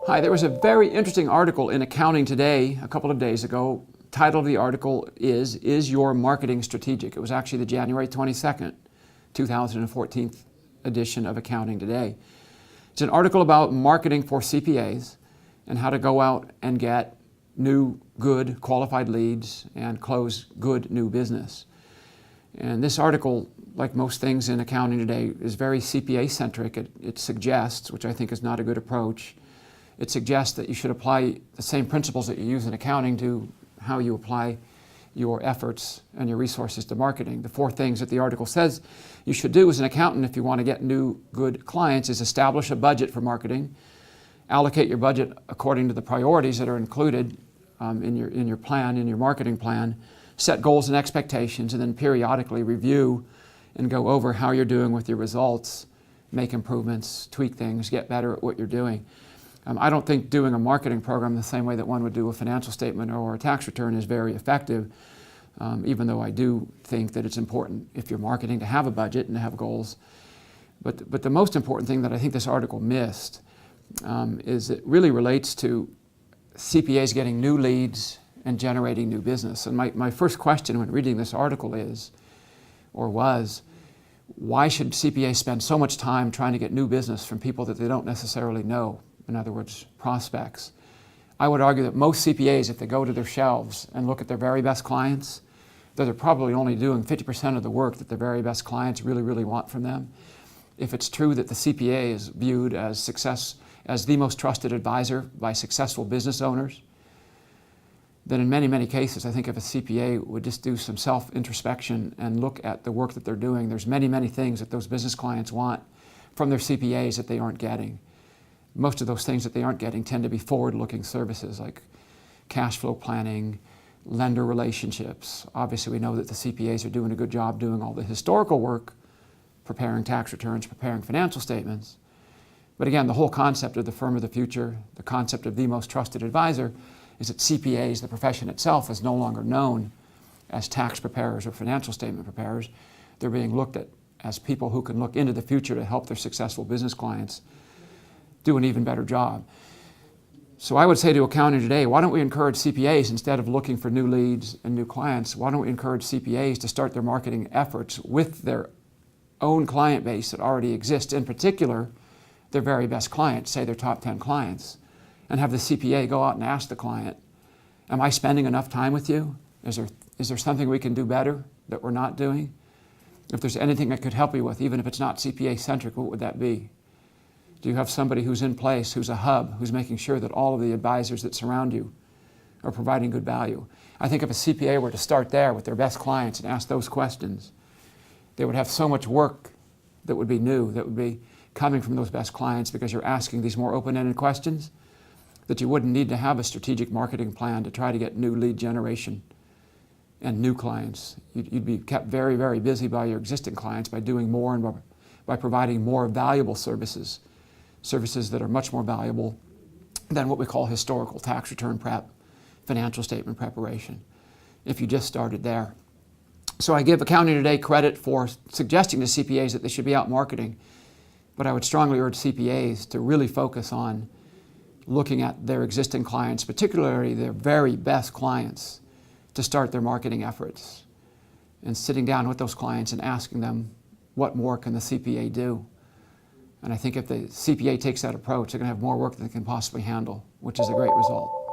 Hi, there was a very interesting article in Accounting Today a couple of days ago. Title of the article is Your Marketing Strategic? It was actually the January 22nd, 2014 edition of Accounting Today. It's an article about marketing for CPAs and how to go out and get new, good, qualified leads and close good new business. And this article, like most things in Accounting Today, is very CPA-centric. It suggests, which I think is not a good approach, it suggests that you should apply the same principles that you use in accounting to how you apply your efforts and your resources to marketing. The 4 things that the article says you should do as an accountant if you want to get new, good clients is establish a budget for marketing, allocate your budget according to the priorities that are included in your plan, in your marketing plan, set goals and expectations, and then periodically review and go over how you're doing with your results, make improvements, tweak things, get better at what you're doing. I don't think doing a marketing program the same way that one would do a financial statement or a tax return is very effective, even though I do think that it's important if you're marketing to have a budget and to have goals. But the most important thing that I think this article missed is it really relates to CPAs getting new leads and generating new business. And my first question when reading this article was, why should CPAs spend so much time trying to get new business from people that they don't necessarily know? In other words, prospects. I would argue that most CPAs, if they go to their shelves and look at their very best clients, that they're probably only doing 50% of the work that their very best clients really, really want from them. If it's true that the CPA is viewed as the most trusted advisor by successful business owners, then in many, many cases, I think if a CPA would just do some self-introspection and look at the work that they're doing, there's many, many things that those business clients want from their CPAs that they aren't getting. Most of those things that they aren't getting tend to be forward-looking services like cash flow planning, lender relationships. Obviously, we know that the CPAs are doing a good job doing all the historical work, preparing tax returns, preparing financial statements. But again, the whole concept of the firm of the future, the concept of the most trusted advisor, is that CPAs, the profession itself, is no longer known as tax preparers or financial statement preparers. They're being looked at as people who can look into the future to help their successful business clients do an even better job. So I would say to Accounting Today, why don't we encourage CPAs, instead of looking for new leads and new clients, why don't we encourage CPAs to start their marketing efforts with their own client base that already exists, in particular, their very best clients, say their top 10 clients, and have the CPA go out and ask the client, am I spending enough time with you? Is there something we can do better that we're not doing? If there's anything I could help you with, even if it's not CPA-centric, what would that be? Do you have somebody who's in place, who's a hub, who's making sure that all of the advisors that surround you are providing good value? I think if a CPA were to start there with their best clients and ask those questions, they would have so much work that would be new, that would be coming from those best clients because you're asking these more open-ended questions, that you wouldn't need to have a strategic marketing plan to try to get new lead generation and new clients. You'd be kept very, very busy by your existing clients by doing more and by providing more valuable services that are much more valuable than what we call historical tax return prep, financial statement preparation, if you just started there. So I give Accounting Today credit for suggesting to CPAs that they should be out marketing, but I would strongly urge CPAs to really focus on looking at their existing clients, particularly their very best clients, to start their marketing efforts, and sitting down with those clients and asking them, what more can the CPA do? And I think if the CPA takes that approach, they're going to have more work than they can possibly handle, which is a great result.